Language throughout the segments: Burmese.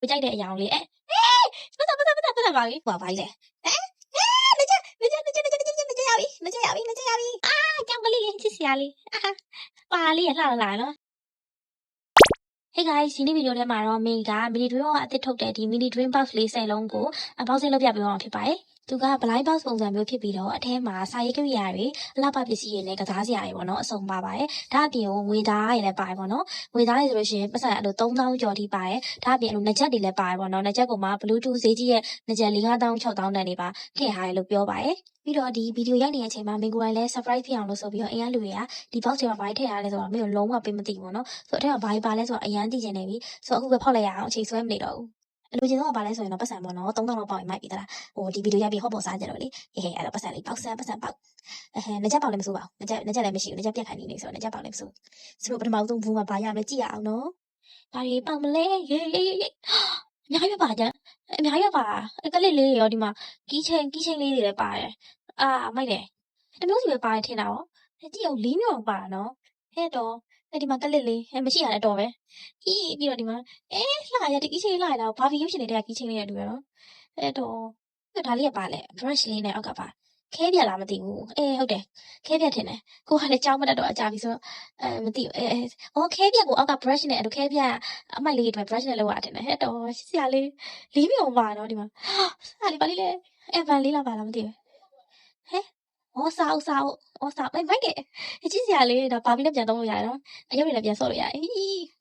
ကိုကြိုက်တဲ့အရာကိုလေပတ်စံပါလေဟွာပါလေနေကြရပြီကြောင်ကလေးချစ်စရာလေးပါလေးရလှလာနော် Hey guys ဒီနေ့ဗီဒီယိုထဲမှာတော့မေက mini dream ကအသစ်ထုတ်တဲ့ဒီ mini dream box လေး10လုံးကိုunboxing လုပ်ပြပေးအောင်ဖြစ်ပါတယ်သူက blind box ပုံစံမျိုးဖြစ်ပြီးတော့အထဲမှာစာရေးကိရိယာတွေအလှပပစ္စည်းတွေနဲ့ကစားစရာတွေပေါ့နော်အစုံပါပါတယ်ဒါအပြင်ငွေသားတွေလည်းပါတယ်ပေါ့နော်ငွေသားတွေဆိုလို့ရှိရင်ပတ်စံအဲ့လို3000ကျော်ထိပါတယ်ဒါအပြင်အဲ့လိုနှစ်ချက်တွေလည်းပါတယ်ပေါ့နော်နှစ်ချက်ကမှ bluetooth ဈေးကြီးရဲ့နှစ်ချက်4000 6000တန်တွေပါထည့်ထားတယ်လို့ပြောပါတယ်ပြီးတော့ဒီဗီဒီယိုရိုက်နေတဲ့အချိန်မှာမင်းကိုယ်တိုင်လည်း surprise ဖြစ်အောင်လို့ဆိုပြီးတော့အင်အားလူတွေကဒီ box ထဲမှာဘာထည့်ထားလဲဆိုတော့မင်းတို့လုံးဝပေးမသိဘူးပေါ့နော်ဆိုတော့အထက်ကဘာပါလဲဆိုတော့အရန်သိချင်နေပြီဆိုတော့အခုပဲဖောက်လိုက်ရအောင်အချိန်ဆွဲမနေတော့ဘူးအလိုချင်တော့ပါလဲဆိုရင်တော့ပတ်စံပေါ့နော်3000လောက်ပေါက်ရင်မိုက်ပြီသလားဟိုဒီဗီဒီယိုရိုက်ပြီးဟော့ပေါ်စားကြတော့လေအဲ့တော့ပတ်စံလေးပေါက်ပတ်စံပေါက်နှစ်ချက်ပေါက်လည်းမစိုးပါဘူးနှစ်ချက်လည်းမရှိဘူးနှစ်ချက်ပြတ်ခိုင်နေဆိုတော့နှစ်ချက်ပေါက်လည်းမစိုးဆိုတော့ပထမဆုံးဘူးမှာဘာရမလဲကြည့်ရအောင်နော်ဘာတွေပေါက်မလဲအများကြီးပါကြအများကြီးပါကလေးလေးရောဒီမှာကီးချင်းလေးတွေလည်းပါတယ်မိုက်တယ်တမျိုးစီပဲပါတယ်ထင်တာရောကြည့်အောင်၄မျိုးပါနော်ဟဲ့တော့ဒီမှာကလစ်လေးမရှိရတဲ့တော့ပဲပြီးတော့ဒီမှာလှရတဲ့ကီးချင်းလှရတာဘာဗီရုပ်ရှင်နေတဲ့ကီးချင်းလေးရတူရနော်အဲ့တော့ဒါလေးကပါလေ brush လေးနဲ့အောက်ကပါခဲပြက်လားမသိဘူးဟုတ်တယ်ခဲပြက်ထင်တယ်ကိုကလည်းကြောင်းမတတ်တော့အကြပြီဆိုမသိဘူးခဲပြက်ကိုအောက်က brush နဲ့အဲ့လိုခဲပြက်အမိုက်လေးတွေ brush နဲ့လောက်ရတင်တယ်ဟဲ့တော့ဆရာလေး၄မျိုးပါနော်ဒီမှာဆရာလေးပါလေးလေvan လေးလားပါလားမသိဘူးဟဲ့စာအုပ်မိုက်တယ်ကြည့်စရာလေးဒါဘာပြီးလည်းပြန်သုံးလို့ရတယ်နော်အရုပ်တွေလည်းပြန်ဆော့လို့ရတယ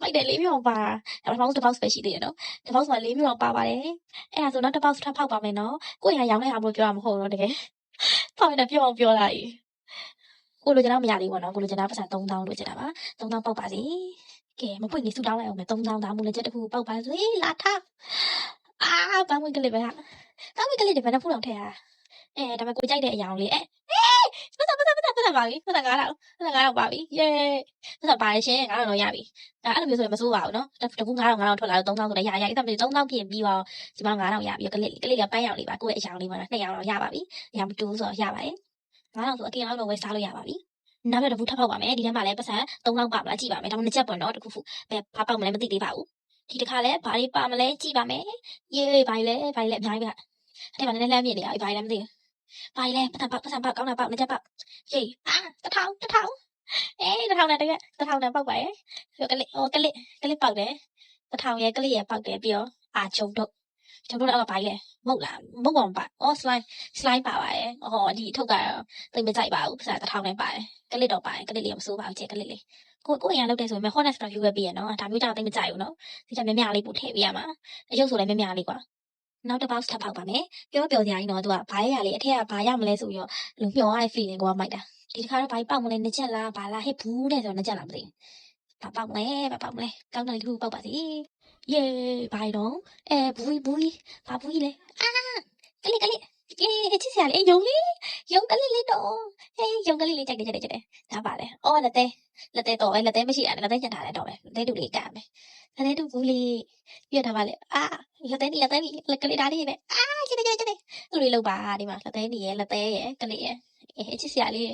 ်မိုက်တယ်၄မျိုးပါဒါပထမဆုံးတစ်ပေါက်ပဲရှိသေးတယ်နော်တစ်ပေါက်ဆို၄မျိုးပါပါတယ်အဲ့ဒါဆိုတော့တစ်ပေါက်ထပ်ဖောက်ပါမယ်နော်ကိုယ်ရရောင်းလိုက်အောင်ပြောတာမဟုတ်တော့တကယ်ဖောက်နေပြောအောင်ပြောလိုက်ကိုလိုချင်တော့မရသေးဘူးနော်ကိုလိုချင်တာပတ်စံ3000လိုချင်တာပါ3000ပေါက်ပါစေကဲမပွင့်နေဆူတောင်းလိုက်အောင်မယ်3000ဒါမှမဟုတ်လက်ချက်တစ်ခုပေါက်ပါစေလာထားဘာဝင်ကလေးပဲဟာတောင်းဝင်ကလေးတွေဘယ်နှဖူးလောက်ထဲဟာဒါပေမဲ့ကိုကြိုက်တဲ့အရာကိုလေပတ်စံပါလေပတ်စံ9000ပါပြီယေပတ်စံပါတယ်ရှင်9000တော့ရပြီအဲ့လိုမျိုးဆိုရင်မစိုးပါဘူးနော်တကူ9000ထွက်လာတော့3000ဆိုလည်းရအဲ့ဒါမျိုး3000ပြင်ပြီးတော့ဒီမှာ9000ရပြီကလေးကပန်းရောင်လေးပါကိုယ့်ရဲ့အရာလေးပါ200တော့ရပါပြီရမတူဆိုတော့ရပါတယ်9000ဆိုအကင်လောက်တော့ဝယ်စားလို့ရပါပြီနောက်တစ်ခုထပ်ဖောက်ပါမယ်ဒီထဲမှာလည်းပတ်စံ3000ပါမလားကြည့်ပါမယ်ဒါမှနှစ်ချက်ပေါ့နော်တစ်ခုခုဘယ်ဘာပေါက်မလဲမသိသေးပါဘူးဒီတစ်ခါလဲဘာတွေပါမလဲကြည့်ပါမယ်ယေဘာလဲအများကြီးပဲအဲ့မှာနည်းနည်းလှမ်းမြင်နေရပြီဘာလဲမသိဘူးဘာလဲပတ်စံပေါက်ကောင်းတာပေါက်နှစ်ချက်ပေါက်ယေ1000နဲ့တကယ်1000နဲ့ပေါက်ပါရဲ့ကလေးပေါက်တယ်1000ရဲ့ကလေးရဲ့ပေါက်တယ်ပြီးတော့ဂျုံတို့အောက်ကဘာလဲမဟုတ်လားမဟုတ်ပါဘူးပါslide ပါပါရဲ့ဒီအထုပ်ကတော့သိမကြိုက်ပါဘူးပတ်စံ1000နဲ့ပါတယ်ကလေးတော့ပါတယ်ကလေးလေးမစိုးပါဘူးချက်ကလေးလေးကိုရန်လောက်တဲ့ဆိုရင် honest review ပဲပြရနော်ဒါမျိုးကြောင့်သိမကြိုက်ဘူးနော်ဒီချက်များလေးပို့ထည့်ပေးရမှာအရုပ်ဆိုလည်းများလေးကွာနောက်တစ်ပေါက်ထပ်ဖောက်ပါမယ်ပြောစရာကြီးနော်သူကဘာရလေးအထက်ကဘာရမလဲဆိုပြီးတော့လူမျောရတဲ့ feeling ကိုမိုက်တာဒီတစ်ခါတော့ဘာပေါက်မလဲနှစ်ချက်လားဘာလားဟဲ့ဘူးတဲ့ဆိုတော့နှစ်ချက်လားမသိဘူးဘာပေါက်မလဲကောင်းတယ်တစ်ခုပေါက်ပါစီယေဘာတော့ဘူးဘာဘူးလဲကလေးချစ်စရာလေးယုံကလေးလေးတော့ယုံကလေးလေးကြိုက်တယ်ဒါပါလေလက်သေးတော့လက်သေးမရှိရတယ်လက်သေးညှက်ထားတယ်တော့ပဲလက်သေးတူလေးကမ်းမယ်လက်သေးတူဘူးလေးပြရထားပါလေလက်သေးကလေးဒါလေးပဲချစ်တယ်လူလေးလောက်ပါဒီမှာလက်သေးရဲ့ကလေးရဲ့ချစ်စရာလေ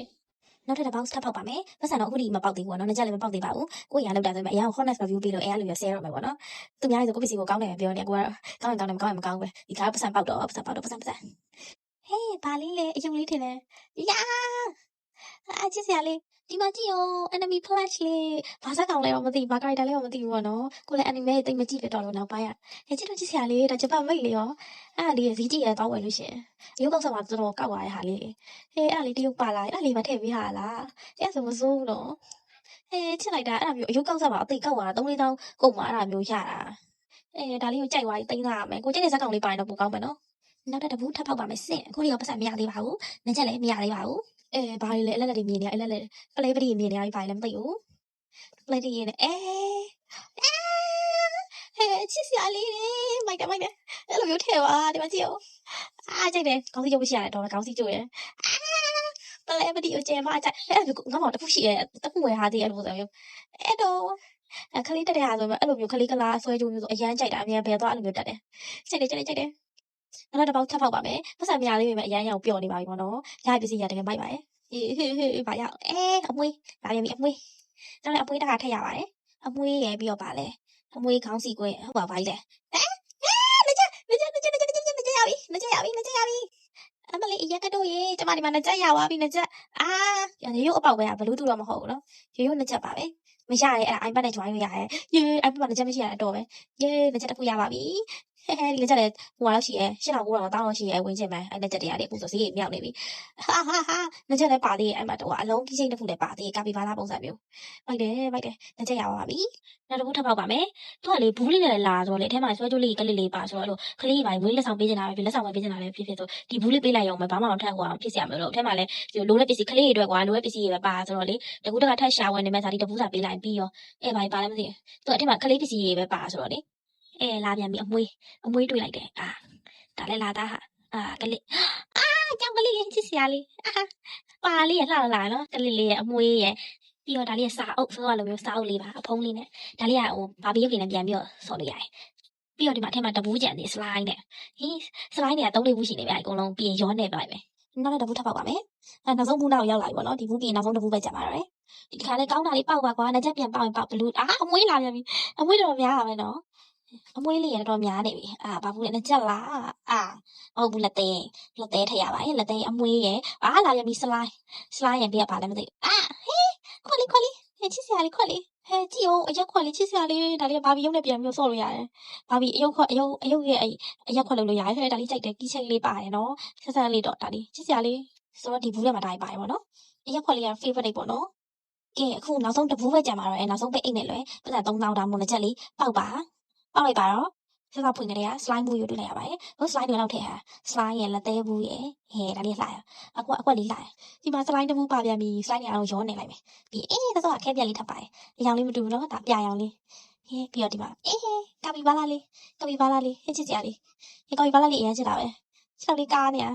းနောက်ထပ်တစ်ပေါက်ထပ်ဖောက်ပါမယ်ပတ်စံတော့အခုဒီမပေါက်သေးဘူးပေါ့နော်နှစ်ချက်လည်းမပေါက်သေးပါဘူးကိုရလောက်တာဆိုရင်အရာကို honest review ပြီးတော့အဲအားလူရ share ရမယ်ပေါ့နော်သူများလေးဆိုကိုပစ္စည်းကိုကောင်းတယ်ပဲပြောနေကိုကတော့ကောင်းတယ်မကောင်းဘူးပဲဒီခါပတ်စံပေါက်တော့ပတ်စံဟေးဘာလေးလဲအယုံလေးထင်တယ်ချစ်စရာလေးဒီမှာကြည့်ရော enemy flash လေးဘာစကောင်လဲတော့မသိဘာ character လဲတော့မသိဘူးပေါ့နော်ကိုလည်း anime တိတ်မကြည့်ဖြစ်တော့လို့နောက်ပိုင်းချစ်စရာလေးဒါဂျပန်မိတ်လေးရောအဲ့ဒါလေးဈေးကြည့်ရတော့ဝယ်လို့ရှင်ရုပ်ကောက်ဆက်မှာတော်တော်ကောက်သွားတဲ့ဟာလေးအဲ့ဒါလေးတရုပ်ပါလာအဲ့လေးမထည့်ပေးဟာလားအဲ့ဆိုမစိုးဘူးနော်ချစ်လိုက်တာအဲ့ဒါမျိုးရုပ်ကောက်ဆက်မှာအသိကောက်သွားတာ3-4 ကုန်မှာအဲ့ဒါမျိုးရတာဒါလေးကိုကြိုက်သွားပြီးတိန်းစားရမယ်ကိုကြိုက်တဲ့ဇက်ကောင်လေးပါရင်တော့ပိုကောင်းမယ်နော်နောက်တစ်ဘူးထပ်ဖောက်ပါမယ်စင်အခုဒီကပတ်စံမရသေးပါဘူးနှစ်ချက်လည်းမရသေးပါဘူးဘာလဲအလက်လက်တွေမြင်နေအလက်လက်ပလဲပတိမြင်နေရပြီဘာလဲမသိဘူးပလဲတိရနေချစ်စရာလေးမိုက်တယ်အဲ့လိုမျိုးထဲပါဒီမှာကြည့်ရောကြိုက်တယ်ခေါင်းစီးကျုပ်ရှိရတယ်တော့ခေါင်းစီးကျုပ်ရပလဲပတိကိုကျဲမကြိုက်အဲ့ငါ့မောင်တစ်ခုရှိတယ်တစ်ခုဝယ်ထားသေးတယ်လို့ဆိုမျိုးအဲ့တော့ခလေးတက်တဲ့ဟာဆိုမှအဲ့လိုမျိုးခလေးကလားဆွဲကြုံမျိုးဆိုအရန်ကြိုက်တာအမြန်ဘယ်သွားအဲ့လိုမျိုးတက်တယ်ကြိုက်တယ်နောက်တစ်ပေါက်ထပ်ဖောက်ပါမယ်ပတ်စံမရသေးပေမဲ့အရန်ရောင်ပျော်နေပါပြီပေါ့နော်ရပစ္စည်းရတကယ်မိုက်ပါရဲ့ဘာရအမွေးဒါရပြီအမွေးနောက်လည်းအမွေးတစ်ခါထည့်ရပါတယ်အမွေးရပြီးတော့ပါလဲအမွေးခေါင်းစီကွဲဟုတ်ပါဘာကြီးလဲ ရက်ကတော့ရေကျမဒီမှာနှစ်ချက်ရောက်သွားပြီနှစ်ချက်အာရိုးရိုးအပေါက်ပဲဘလူးတူတော့မဟုတ်ဘူးနော်ရိုးရိုးနှစ်ချက်ပါပဲမရရဲအဲ့ iPad နဲ့ join လို့ရတယ်ယေ iPad မှာနှစ်ချက်မရှိရတော့ပဲယေနှစ်ချက်တစ်ခုရပါပြီဟဲဟဲဒီနှစ်ချက်လည်းဟိုလောက်ရှိရဲ၈900တောင်းလို့ရှိရဲဝင်ချင်မယ်အဲ့နှစ်ချက်တည်းရတယ်အခုဆိုဈေးမြောက်နေပြီဟာနှစ်ချက်လည်းပါသေးရဲ့အဲ့မှာတော့အလုံးကြီးချင်းတစ်ခုလည်းပါသေးကာပီဘာလာပုံစံမျိုးမိုက်တယ်နှစ်ချက်ရပါပြီနောက်တစ်ခုထပ်ပေါက်ပါမယ်သူကလေဘူးလေးနဲ့လာဆိုတော့လေအထဲမှာဆွဲကြိုးလေးကလေးလေးပါဆိုတော့အဲ့လိုကလေးပိုင်းဝေးလက်ဆောင်ပေးချင်တာပဲလက်ဆောင်ပေးချင်တာလည်းဖြစ်ဆိုဒီဘူးလေးပေးလိုက်ရုံပဲဘာမှမထပ်ဟိုအောင်ဖြစ်စရာမလိုတော့အထဲမှာလည်းလိုတဲ့ပစ္စည်းကလေးတွေအတွက်ကွာလိုတဲ့ပစ္စည်းတွေပဲပါဆိုတော့လေတကူတကထပ်ရှာဝင်နေမဲ့စာဒီတပူးစာပေးလိုက်ပြီးရောအဲ့ဘာပါလဲမသိဘူးသူအထဲမှာကလေးပစ္စည်းတွေပဲပါဆိုတော့လေလာပြန်ပြီအမွေးတွေ့လိုက်တယ်ဒါလည်းလာသားဟာကလေးကြောင်ကလေးချစ်စရာလေးပါလေးရလှလာနော်ကလေးလေးရဲ့အမွေးရဲ့ပြီးတော့ဒါလေးကစာအုပ်ဆိုတော့လိုမျိုးစာအုပ်လေးပါအဖုံးလေးနဲ့ဒါလေးကဟိုဘာဘီရုပ်လေးနဲ့ပြန်ပြီးတော့ဆော်လို့ရတယ်ပြီးတော့ဒီမှာအထက်မှာတပူးကြံနေ slide နဲ့စလိုင်းတွေက3-4ဘူးရှိနေပြီအကုန်လုံးပြီးရင်ရောနေပါမယ်နောက်လည်းတပူးထပ်ပေါက်ပါမယ်နောက်ဆုံးဘူးနောက်ရောက်လာပြီပေါ့နော်ဒီဘူးပြီးရင်နောက်ဆုံးတပူးပဲကြံပါတော့ဒီခါလေးကောင်းတာလေးပေါက်ပါကွာနှစ်ချက်ပြန်ပေါက်ရင်ပေါက်ဘလူးအမွေးလာပြန်ပြီအမွေးတော့များပါမယ်နော်အမွေးလေးရတော့များနေပြီဘာဘူးလဲနှစ်ချက်လားဟုတ်ဘူးလက်သေးထည့်ရပါရဲ့လက်သေးအမွေးရလာပြန်ပြီ slide ရင်ပြရပါလဲမသိခွက်လေးချစ်စရာလေးခွက်လေးကြည့်အောင်အရက်ခွက်လေးချစ်စရာလေးဒါလေးဘာဘီရုပ်နဲ့ပြန်ပြီးဆော့လို့ရတယ်ဘာဘီအယုတ်ရဲ့အရက်ခွက်လုပ်လို့ရတယ်ဒါလေးကြိုက်တယ်ကီးချိတ်လေးပါတယ်နော်ဆက်ဆက်လေးတော့ဒါလေးချစ်စရာလေးဆိုတော့ဒီဘူးထဲမှာဒါလေးပါတယ်ပေါ့နော်အရက်ခွက်လေးက favorite ပေါ့နော်ကဲအခုနောက်ဆုံးတဘူးပဲကြံပါတော့နောက်ဆုံးပိတ်အိတ်နဲ့လွယ်ပတ်စံ3000တောင်မို့နှစ်ချက်လေးပေါက်လိုက်ပါတော့ဆက်ဖွင့်ကြတဲ့ slide ဘူးယူတွေ့လိုက်ရပါတယ်ဟို slide တွေလောက်ထည့်ဟာ slide ရဲ့လက်သေးဘူးရဲ့ဒါလေးလှရအကွက်လေးလှရဒီမှာ slide တဘူးပါပြန်ပြီ slide တွေအားလုံးရောနေလိုက်မယ်ပြီးသစောခဲပြက်လေးထပ်ပါတယ်ဒီရောင်လေးမတူဘူးနော်ဒါပြရောင်လေးပြီးတော့ဒီမှာကာပီဘာလာလေးချစ်စရာလေးကာပီဘာလာလေးအရင်ချစ်တာပဲချက်လေးကားနေတာ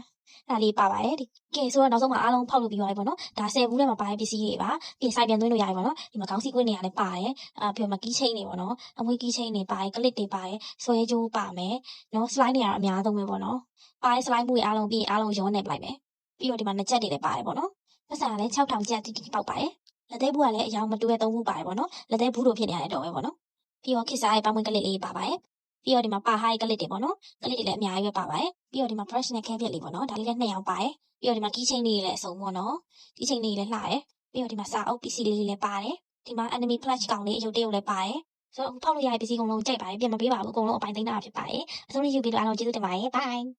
အဲ့လေးပါပါတယ်ဒီကဲဆိုတော့နောက်ဆုံးမှာအားလုံးဖောက်လို့ပြီးသွားပြီပေါ့နော်ဒါ10ဘူးထဲမှာပါတဲ့ပစ္စည်းတွေပါပြီးစိုက်ပြန်သွင်းလို့ရတယ်ပေါ့နော်ဒီမှာခေါင်းစည်းကွင်းတွေကလည်းပါတယ်ပြီးတော့မှကီးချင်းတွေပေါ့နော်အမွေးကီးချင်းတွေပါတယ်ကလစ်တွေပါတယ်ဆွဲကြိုးပါမယ်နော် slide တွေကတော့အများဆုံးပဲပေါ့နော်ပါတဲ့ slide ဘူးတွေအားလုံးပြီးအားလုံးရောနေပလိုက်မယ်ပြီးတော့ဒီမှာနှစ်ချက်တွေလည်းပါတယ်ပေါ့နော်ပတ်စံကလည်း6000ကျပ်တိပေါက်ပါတယ်လက်သေးဘူးကလည်းအယောင်မတူတဲ့3ဘူးပါတယ်ပေါ့နော်လက်သေးဘူးတို့ဖြစ်နေရတယ်တော့ပဲပေါ့နော်ပြီးတော့ခစ်စားရဲ့ပန်းမွေးကလစ်လေးပါပါတယ်ပြီးတော့ဒီမှာပါဟိုင်းကလစ်တွေပေါ့နော်ကလစ်တွေလည်းအများကြီးပဲပါပါတယ်ပြီးတော့ဒီမှာ brush နဲ့ခဲပြက်လေးပေါ့နော်ဒါလေးလည်း2ရောင်ပါတယ်ပြီးတော့ဒီမှာကီးချင်းလေးလည်းအစုံပေါ့နော်ကီးချင်းလေးလည်းလှတယ်ပြီးတော့ဒီမှာစာအုပ်ပစ္စည်းလေးလည်းပါတယ်ဒီမှာ enemy flash ကောင်လေးအယုတ်တရုပ်လည်းပါတယ်ဆိုတော့ဖောက်လို့ရတဲ့ပစ္စည်းအကုန်လုံးကြိုက်ပါတယ်ပြင်မပေးပါဘူးအကုန်လုံးအပိုင်းသိမ်းတာဖြစ်ပါတယ်အဆုံးလေးယူပြီးတော့အားလုံးကျေးဇူးတင်ပါတယ် bye